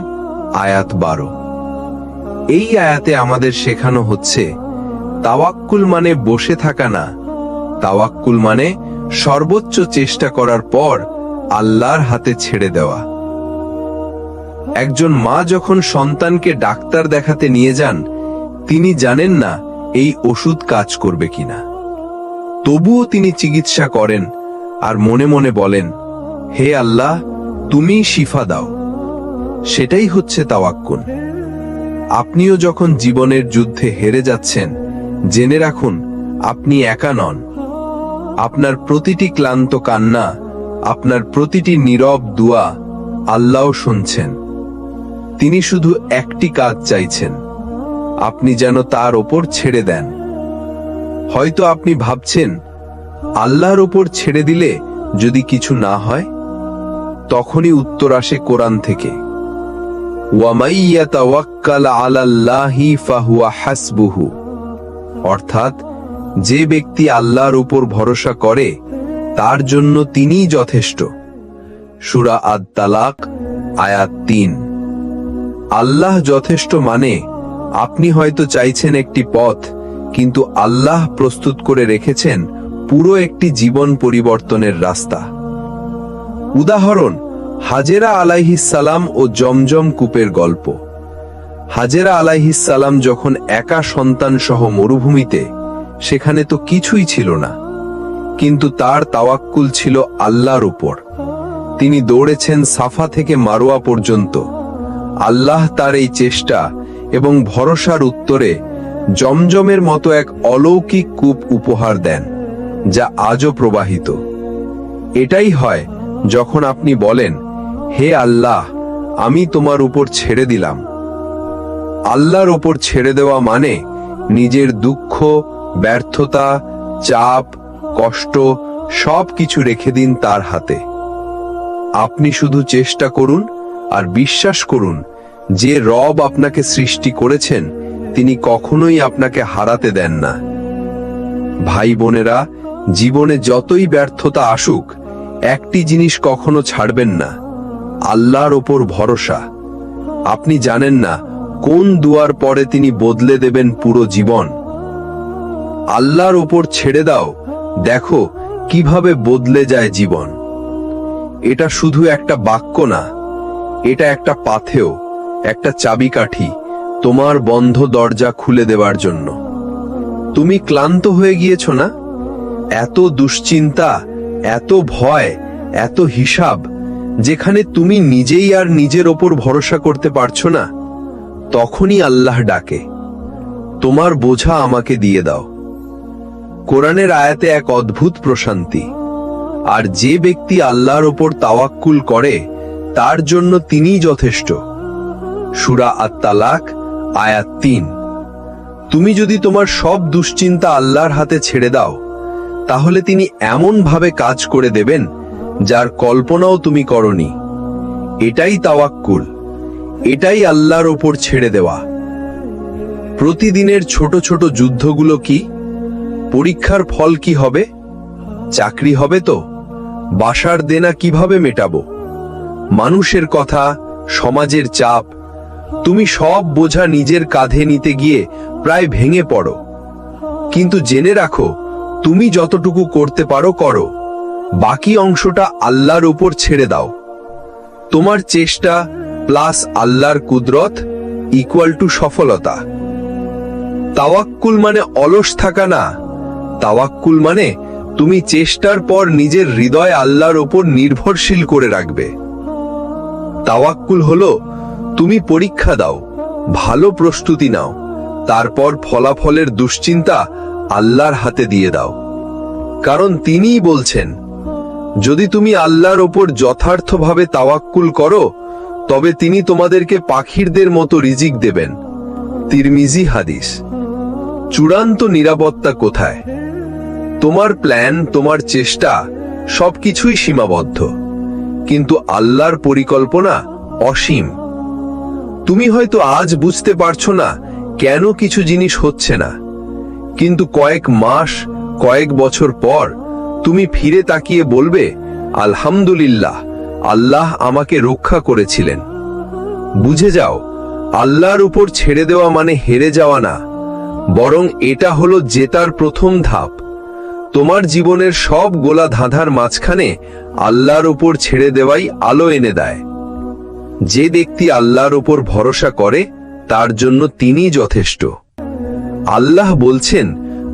আয়াত 12। এই আয়াতে আমাদের শেখানো হচ্ছে, তাওয়াক্কুল মানে বসে থাকা না, তাওয়াক্কুল মানে সর্বোচ্চ চেষ্টা করার পর আল্লাহর হাতে ছেড়ে দেওয়া। একজন মা যখন সন্তানকে ডাক্তার দেখাতে নিয়ে যান, তিনি জানেন না এই ওষুধ কাজ করবে কিনা, তবুও তিনি চিকিৎসা করেন আর মনে মনে বলেন, হে আল্লাহ, তুমি শিফা দাও। সেটাই হচ্ছে তাওয়াক্কুল। আপনিও যখন জীবনের যুদ্ধে হেরে যাচ্ছেন, জেনে রাখুন আপনি একা নন। আপনার প্রতিটি ক্লান্ত কান্না, আপনার প্রতিটি নীরব দোয়া আল্লাহ শুনছেন। তিনি শুধু একটি কাজ চাইছেন, আপনি যেন তার ওপর ছেড়ে দেন। হয়তো আপনি ভাবছেন, আল্লাহর ওপর ছেড়ে দিলে যদি কিছু না হয়? তখনই উত্তর আসে কোরআন থেকে, ওয়ামাই ইয়াতাওয়াক্কাল আলাল্লাহি ফাহুয়া হাসবুহু, অর্থাৎ যে ব্যক্তি আল্লাহর উপর ভরসা করে তার জন্য তিনিই যথেষ্ট। সূরা আত-তালাক আয়াত ৩। আল্লাহ যথেষ্ট মানে আপনি হয়তো চাইছেন একটি পথ, কিন্তু আল্লাহ প্রস্তুত করে রেখেছেন পুরো একটি জীবন পরিবর্তনের রাস্তা। উদাহরণ, হাজেরা আলাইহিস সালাম ও জমজম কূপের গল্প। হাজেরা আলাইহিস সালাম যখন একা সন্তান সহ মরুভূমিতে, সেখানে তো কিছুই ছিল না, কিন্তু তার তাওয়াক্কুল ছিল আল্লাহর উপর। তিনি দৌড়েছেন সাফা থেকে মারোয়া পর্যন্ত। আল্লাহ তার এই চেষ্টা এবং ভরসার উত্তরে জমজমের মতো এক অলৌকিক কূপ উপহার দেন, যা আজও প্রবাহিত। এটাই হয় যখন আপনি বলেন, হে আল্লাহ, আমি তোমার উপর ছেড়ে দিলাম। আল্লাহর উপর ছেড়ে দেওয়া মানে নিজের দুঃখ, ব্যর্থতা, চাপ, কষ্ট সবকিছু রেখে দিন তার হাতে। আপনি শুধু চেষ্টা করুন আর বিশ্বাস করুন যে রব আপনাকে সৃষ্টি করেছেন তিনি কখনোই আপনাকে হারাতে দেন না। ভাই বোনেরা, জীবনে যতই ব্যর্থতা আসুক, একটি জিনিস কখনো ছাড়বেন না, আল্লাহর ওপর ভরসা। আপনি জানেন না কোন দুয়ার পরে তিনি বদলে দেবেন পুরো জীবন। আল্লাহর ওপর ছেড়ে দাও, দেখো কিভাবে বদলে যায় জীবন। এটা শুধু একটা বাক্য না, এটা একটা পাথেয়, একটা চাবিকাঠি তোমার বন্ধ দরজা খুলে দেওয়ার জন্য। তুমি ক্লান্ত হয়ে গিয়েছ না? এত দুশ্চিন্তা, এত ভয়, এত হিসাব, যেখানে তুমি নিজেই আর নিজের ওপর ভরসা করতে পারছো না, তখনই আল্লাহ ডাকে, তোমার বোঝা আমাকে দিয়ে দাও। কোরআনের আয়াতে এক অদ্ভুত প্রশান্তি। আর যে ব্যক্তি আল্লাহর ওপর তাওয়াক্কুল করে তার জন্য তিনিই যথেষ্ট। সূরা আত-তালাক আয়াত ৩। তুমি যদি তোমার সব দুশ্চিন্তা আল্লাহর হাতে ছেড়ে দাও, তাহলে তিনি এমন ভাবে কাজ করে দেবেন যার কল্পনাও তুমি করনি। এটাই তাওয়াক্কুল, এটাই আল্লাহর ওপর ছেড়ে দেওয়া। প্রতিদিনের ছোট ছোট যুদ্ধগুলো কি? পরীক্ষার ফল কি হবে? চাকরি হবে তো? বাসার দেনা কিভাবে মেটাবো? মানুষের কথা, সমাজের চাপ, তুমি সব বোঝা নিজের কাঁধে নিতে গিয়ে প্রায় ভেঙে পড়ো। কিন্তু জেনে রাখো, তুমি যতটুকু করতে পারো করো, বাকি অংশটা আল্লাহর উপর ছেড়ে দাও। তোমার চেষ্টা প্লাস আল্লাহর কুদরত ইকুয়াল টু সফলতা। তাওয়াক্কুল মানে অলস থাকা না, তাওয়াক্কুল মানে তুমি চেষ্টার পর নিজের হৃদয় আল্লাহর উপর নির্ভরশীল করে রাখবে। তাওয়াক্কুল হলো তুমি পরীক্ষা দাও, ভালো প্রস্তুতি নাও, তারপর ফলাফলের দুশ্চিন্তা আল্লাহর হাতে দিয়ে দাও। কারণ তিনিই বলছেন, যদি তুমি আল্লাহর ওপর যথার্থভাবে তাওয়াক্কুল করো, তবে তিনি তোমাদেরকে পাখিরদের মতো রিজিক দেবেন। তিরমিজি হাদিস। চূড়ান্ত নিরাপত্তা কোথায়? তোমার প্ল্যান, তোমার চেষ্টা সবকিছুই সীমাবদ্ধ, কিন্তু আল্লাহর পরিকল্পনা অসীম। তুমি হয়তো আজ বুঝতে পারছো না কেন কিছু জিনিস হচ্ছে না, কিন্তু কয়েক মাস, কয়েক বছর পর তুমি ফিরে তাকিয়ে বলবে, আলহামদুলিল্লাহ, আল্লাহ আমাকে রক্ষা করেছিলেন। বুঝে যাও, আল্লাহর উপর ছেড়ে দেওয়া মানে হেরে যাওয়া না, বরং এটা হলো জেতার প্রথম ধাপ। তোমার জীবনের সব গোলা ধাঁধার মাঝখানে আল্লাহর উপর ছেড়ে দেওয়াই আলো এনে দেয়। যে ব্যক্তি আল্লাহর উপর ভরসা করে তার জন্য তিনিই যথেষ্ট। আল্লাহ বলছেন,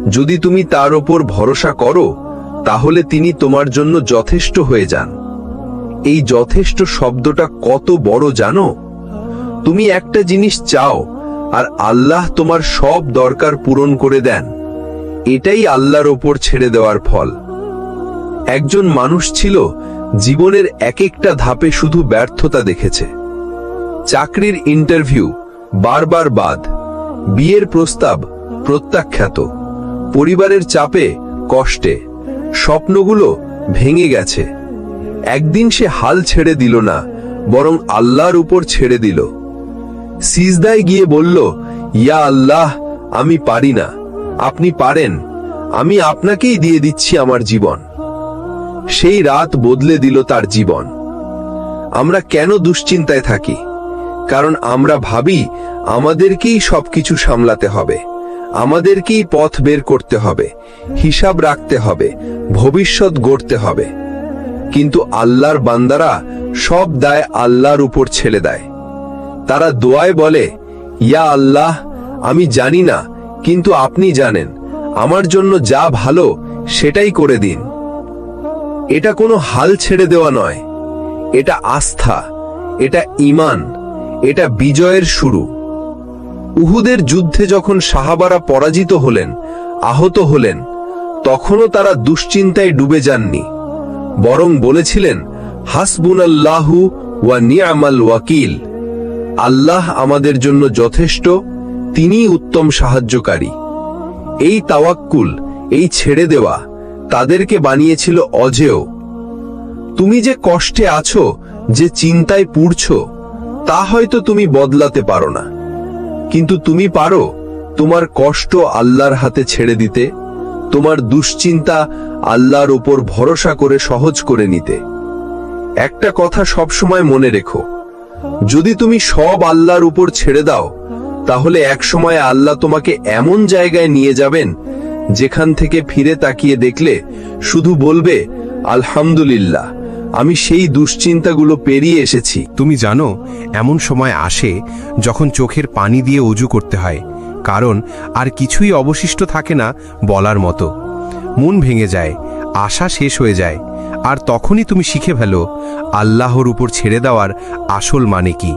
যদি তুমি তার উপর ভরসা করো, তাহলে তিনি তোমার জন্য যথেষ্ট হয়ে যান। এই যথেষ্ট শব্দটা কত বড় জানো? তুমি একটা জিনিস চাও আর আল্লাহ তোমার সব দরকার পূরণ করে দেন। এটাই আল্লাহর ওপর ছেড়ে দেওয়ার ফল। একজন মানুষ ছিল, জীবনের এক একটা ধাপে শুধু ব্যর্থতা দেখেছে। চাকরির ইন্টারভিউ বারবার বাদ, বিয়ের প্রস্তাব প্রত্যাখ্যাত, পরিবারের চাপে, কষ্টে স্বপ্নগুলো ভেঙে গেছে। একদিন সে হাল ছেড়ে দিল না, বরং আল্লাহর উপর ছেড়ে দিল। সিজদায় গিয়ে বলল, ইয়া আল্লাহ, আমি পারি না, আপনি পারেন, আমি আপনাকেই দিয়ে দিচ্ছি আমার জীবন। সেই রাত বদলে দিল তার জীবন। আমরা কেন দুশ্চিন্তায় থাকি? কারণ আমরা ভাবি আমাদেরকেই সবকিছু সামলাতে হবে। আমাদেরকেই পথ বের করতে হবে, হিসাব রাখতে হবে, ভবিষ্যৎ গড়তে হবে। কিন্তু আল্লাহর বান্দারা সব দায় আল্লাহর উপর ছেড়ে দেয়। তারা দোয়ায় বলে, ইয়া আল্লাহ, আমি জানি না, কিন্তু আপনি জানেন, আমার জন্য যা ভালো সেটাই করে দিন। এটা কোনো হাল ছেড়ে দেওয়া নয়, এটা আস্থা, এটা ঈমান, এটা বিজয়ের শুরু। উহুদের যুদ্ধে যখন সাহাবারা পরাজিত হলেন, আহত হলেন, তখনও তারা দুশ্চিন্তায় ডুবে যাননি, বরং বলেছিলেন, হাসবুনাল্লাহু ওয়া নি'মাল ওয়াকিল। আল্লাহ আমাদের জন্য যথেষ্ট, তিনিই উত্তম সাহায্যকারী। এই তাওয়াক্কুল, এই ছেড়ে দেওয়া তাদেরকে বানিয়েছিল অজেয়। তুমি যে কষ্টে আছো, যে চিন্তায় পুড়ছো, তা হয়তো তুমি বদলাতে পারো না, কিন্তু তুমি পারো তোমার কষ্ট আল্লাহর হাতে ছেড়ে দিতে, তোমার দুশ্চিন্তা আল্লাহর উপর ভরসা করে সহজ করে নিতে। একটা কথা সবসময় মনে রেখো, যদি তুমি সব আল্লাহর উপর ছেড়ে দাও, তাহলে একসময় আল্লাহ তোমাকে এমন জায়গায় নিয়ে যাবেন, যেখান থেকে ফিরে তাকিয়ে দেখলে শুধু বলবে, আলহামদুলিল্লাহ, আমি সেই দুশ্চিন্তাগুলো পেরিয়ে এসেছি। তুমি জানো, এমন সময় আসে যখন চোখের পানি দিয়ে অজু করতে হয়, কারণ আর কিছুই অবশিষ্ট থাকে না বলার মতো। মন ভেঙে যায়, আশা শেষ হয়ে যায়, আর তখনই তুমি শিখে ফেলো আল্লাহর উপর ছেড়ে দেওয়ার আসল মানে কি।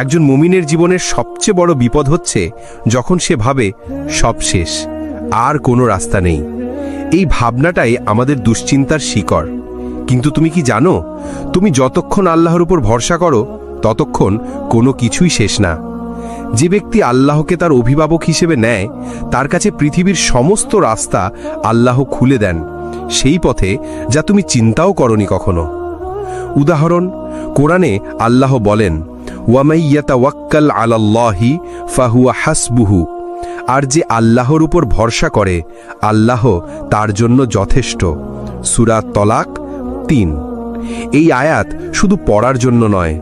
একজন মুমিনের জীবনের সবচেয়ে বড় বিপদ হচ্ছে যখন সে ভাবে সব শেষ, আর কোনো রাস্তা নেই। এই ভাবনাটাই আমাদের দুশ্চিন্তার শিকড়। কিন্তু তুমি কি জানো, তুমি যতক্ষণ আল্লাহর উপর ভরসা করো, ততক্ষণ কোনো কিছুই শেষ না। যে ব্যক্তি আল্লাহকে তার অভিভাবক হিসেবে নেয়, তার কাছে পৃথিবীর সমস্ত রাস্তা আল্লাহ খুলে দেন, সেই পথে যা তুমি চিন্তাও করনি কখনো। উদাহরণ, কোরআনে আল্লাহ বলেন, ওয়ামাই ইয়াতাওয়াক্কাল আলাল্লাহি ফাহুয়া হাসবুহু। আর যে আল্লাহর উপর ভরসা করে, আল্লাহ তার জন্য যথেষ্ট। সূরা তলাক 3। এই আয়াত শুধু পড়ার জন্য নয়,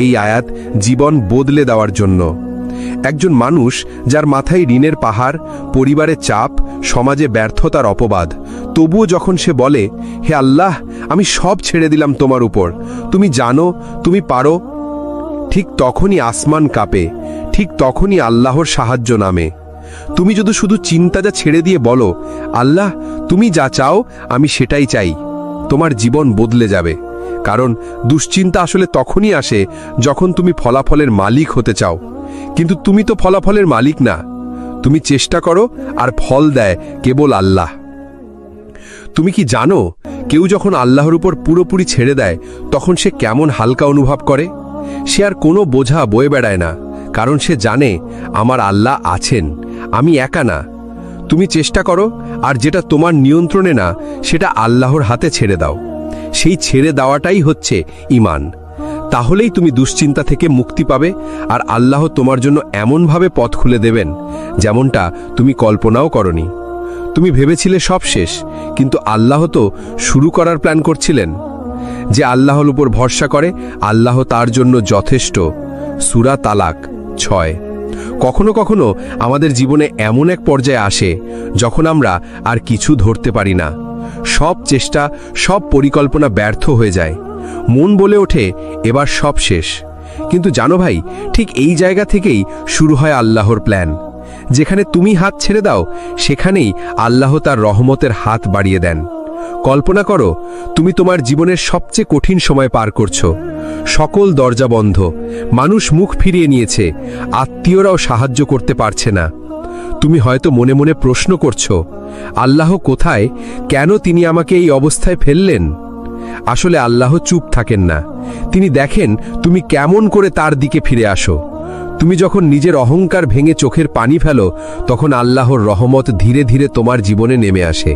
এই আয়াত জীবন বদলে দেওয়ার জন্য। একজন মানুষ যার মাথায় ঋণের পাহাড়, পরিবারের চাপ, সমাজে ব্যর্থতার অপবাদ, তবুও যখন সে বলে, হে আল্লাহ, আমি সব ছেড়ে দিলাম তোমার উপর, তুমি জানো, তুমি পারো, ঠিক তখনই আসমান কাঁপে, ঠিক তখনই আল্লাহর সাহায্য নামে। তুমি যদি শুধু চিন্তাটা ছেড়ে দিয়ে বলো, আল্লাহ, তুমি যা চাও আমি সেটাই চাই, তোমার জীবন বদলে যাবে। কারণ দুশ্চিন্তা আসলে তখনই আসে যখন তুমি ফলাফলের মালিক হতে চাও, কিন্তু তুমি তো ফলাফলের মালিক না। তুমি চেষ্টা করো, আর ফল দেয় কেবল আল্লাহ। তুমি কি জানো, কেউ যখন আল্লাহর উপর পুরোপুরি ছেড়ে দেয়, তখন সে কেমন হালকা অনুভব করে? সে আর কোনো বোঝা বয়ে বেড়ায় না, কারণ সে জানে আমার আল্লাহ আছেন, আমি একা না। তুমি চেষ্টা করো, আর যেটা তোমার নিয়ন্ত্রণে না, সেটা আল্লাহর হাতে ছেড়ে দাও। সেই ছেড়ে দেওয়াটাই হচ্ছে ঈমান। তাহলেই তুমি দুশ্চিন্তা থেকে মুক্তি পাবে, আর আল্লাহ তোমার জন্য এমনভাবে পথ খুলে দেবেন, যেমনটা তুমি কল্পনাও করনি। তুমি ভেবেছিলে সব শেষ, কিন্তু আল্লাহ তো শুরু করার প্ল্যান করছিলেন। যে আল্লাহর উপর ভরসা করে, আল্লাহ তার জন্য যথেষ্ট। সূরা তালাক 6। কখনো কখনো আমাদের জীবনে এমন এক পর্যায়ে আসে যখন আমরা আর কিছু ধরতে পারি না। সব চেষ্টা, সব পরিকল্পনা ব্যর্থ হয়ে যায়। মন বলে ওঠে, এবার সব শেষ। কিন্তু জানো ভাই, ঠিক এই জায়গা থেকেই শুরু হয় আল্লাহর প্ল্যান। যেখানে তুমি হাত ছেড়ে দাও, সেখানেই আল্লাহ তার রহমতের হাত বাড়িয়ে দেন। কল্পনা করো, তুমি তোমার জীবনের সবচেয়ে কঠিন সময় পার করছো। সকল দরজা বন্ধ, মানুষ মুখ ফিরিয়ে নিয়েছে, আত্মীয়রাও সাহায্য করতে পারছে না। তুমি হয়তো মনে মনে প্রশ্ন করছো, আল্লাহ কোথায়? কেন তিনি আমাকে এই অবস্থায় ফেললেন? আসলে আল্লাহ চুপ থাকেন না। তিনি দেখেন তুমি কেমন করে তার দিকে ফিরে আসো। তুমি যখন নিজের অহংকার ভেঙে চোখের পানি ফেলো, তখন আল্লাহর রহমত ধীরে ধীরে তোমার জীবনে নেমে আসে।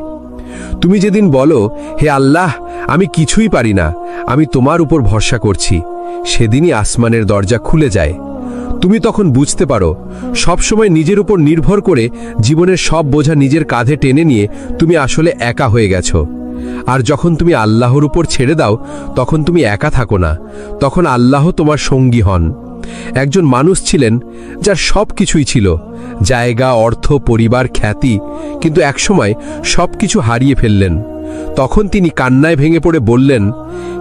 তুমি যেদিন বলো, হে আল্লাহ, আমি কিছুই পারি না, আমি তোমার উপর ভরসা করছি, সেদিনই আসমানের দরজা খুলে যায়। তুমি তখন বুঝতে পারো, সবসময় নিজের উপর নির্ভর করে জীবনের সব বোঝা নিজের কাঁধে টেনে নিয়ে তুমি আসলে একা হয়ে গেছো। আর যখন তুমি আল্লাহর উপর ছেড়ে দাও, তখন তুমি একা থাকো না, তখন আল্লাহ তোমার সঙ্গী হন। একজন মানুষ ছিলেন যার সব কিছুই ছিল, জায়গা, অর্থ, পরিবার, খ্যাতি, কিন্তু একসময় সব কিছু হারিয়ে ফেললেন। তখন তিনি কান্নায় ভেঙে পড়ে বললেন,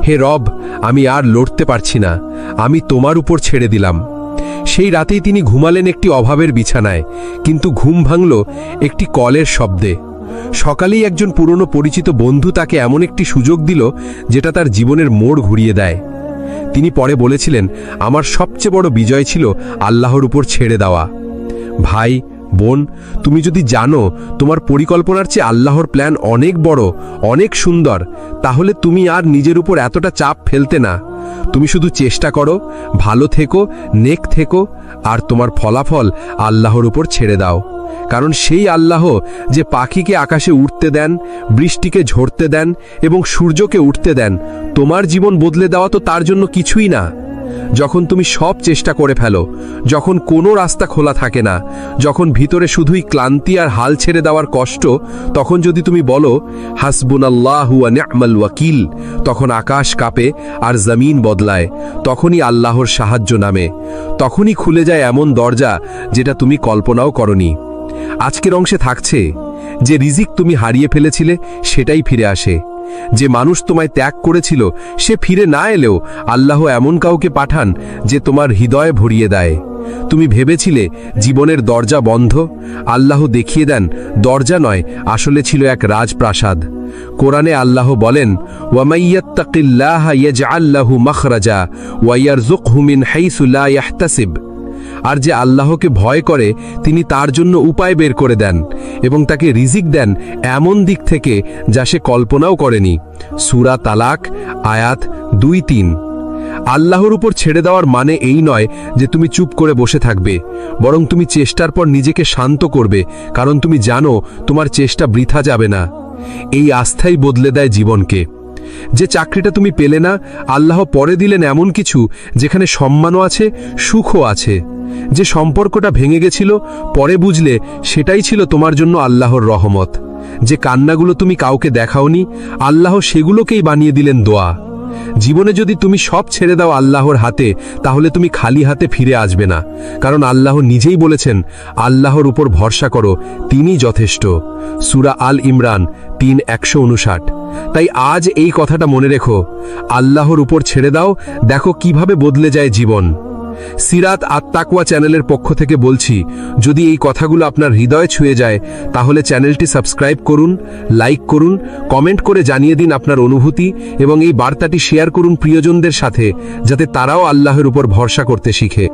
হে রব, আমি আর লড়তে পারছি না, আমি তোমার উপর ছেড়ে দিলাম। সেই রাতেই তিনি ঘুমালেন একটি অভাবের বিছানায়, কিন্তু ঘুম ভাঙল একটি কলের শব্দে। সকালেই একজন পুরনো পরিচিত বন্ধু তাকে এমন একটি সুযোগ দিল যেটা তার জীবনের মোড় ঘুরিয়ে দেয়। তিনি পরে বলেছিলেন, আমার সবচেয়ে বড় বিজয় ছিল আল্লাহর উপর ছেড়ে দেওয়া। ভাই, বোন, তুমি যদি জানো তোমার পরিকল্পনার চেয়ে আল্লাহর প্ল্যান অনেক বড়, অনেক সুন্দর, তাহলে তুমি আর নিজের উপর এতটা চাপ ফেলতে না। তুমি শুধু চেষ্টা করো, ভালো থেকো, নেক থেকো, আর তোমার ফলাফল আল্লাহর উপর ছেড়ে দাও। কারণ সেই আল্লাহ যে পাখিকে আকাশে উড়তে দেন, বৃষ্টিকে ঝরতে দেন এবং সূর্যকে উঠতে দেন, তোমার জীবন বদলে দেওয়া তো তার জন্য কিছুই না। যখন তুমি সব চেষ্টা করে ফেলো, যখন কোনো রাস্তা খোলা থাকে না, যখন ভিতরে শুধুই ক্লান্তি আর হাল ছেড়ে দেওয়ার কষ্ট, তখন যদি তুমি বলো হাসবুনাল্লাহু ওয়া নি'মাল ওয়াকিল, তখন আকাশ কাঁপে আর জমিন বদলায়। তখনই আল্লাহর সাহায্য নামে, তখনই খুলে যায় এমন দরজা যেটা তুমি কল্পনাও করনি। আজকের অংশে থাকছে, যে রিজিক তুমি হারিয়ে ফেলেছিলে সেটাই ফিরে আসে। যে মানুষ তোমায় ত্যাগ করেছিল সে ফিরে না এলেও আল্লাহ এমন কাউকে পাঠান যে তোমার হৃদয়ে ভরিয়ে দেয়। তুমি ভেবেছিলে জীবনের দরজা বন্ধ, আল্লাহ দেখিয়ে দেন দরজা নয়, আসলে ছিল এক রাজপ্রাসাদ। কোরআনে আল্লাহ বলেন, ওয়ামাইয়াত্তাকিল্লাহা ইয়াজআল লাহু মাখরাজা ওয়া ইয়ারযুকহু মিন হাইসু লা ইয়াহতাসিব। আর যে আল্লাহকে ভয় করে তিনি তার জন্য উপায় বের করে দেন এবং তাকে রিজিক দেন এমন দিক থেকে যা সে কল্পনাও করেনি। সূরা তালাক, আয়াত 2-3। আল্লাহর উপর ছেড়ে দেওয়ার মানে এই নয় যে তুমি চুপ করে বসে থাকবে, বরং তুমি চেষ্টার পর নিজেকে শান্ত করবে, কারণ তুমি জানো তোমার চেষ্টা বৃথা যাবে না। এই আস্থাই বদলে দেয় জীবনকে। যে চাকরিটা তুমি পেলে না, আল্লাহ পরে দিলেন এমন কিছু যেখানে সম্মানও আছে, সুখও আছে। যে সম্পর্কটা ভেঙে গেছিল, পরে বুঝলে সেটাই ছিল তোমার জন্য আল্লাহর রহমত। যে কান্নাগুলো তুমি কাউকে দেখাওনি, আল্লাহ সেগুলোকেই বানিয়ে দিলেন দোয়া। জীবনে যদি তুমি সব ছেড়ে দাও আল্লাহর হাতে, তাহলে তুমি খালি হাতে ফিরে আসবে না, কারণ আল্লাহ নিজেই বলেছেন, আল্লাহর উপর ভরসা করো, তিনিই যথেষ্ট। সূরা আল ইমরান 3:159। তাই আজ এই কথাটা মনে রেখো, আল্লাহর উপর ছেড়ে দাও, দেখো কিভাবে বদলে যায় জীবন। সিরাত আত-তাকওয়া চ্যানেলের পক্ষ থেকে বলছি, যদি এই কথাগুলো আপনার হৃদয়ে ছুঁয়ে যায় তাহলে চ্যানেলটি সাবস্ক্রাইব করুন, লাইক করুন, কমেন্ট করে জানিয়ে দিন আপনার অনুভূতি এবং এই বার্তাটি শেয়ার করুন প্রিয়জনদের সাথে, যাতে তারাও আল্লাহর উপর ভরসা করতে শিখে।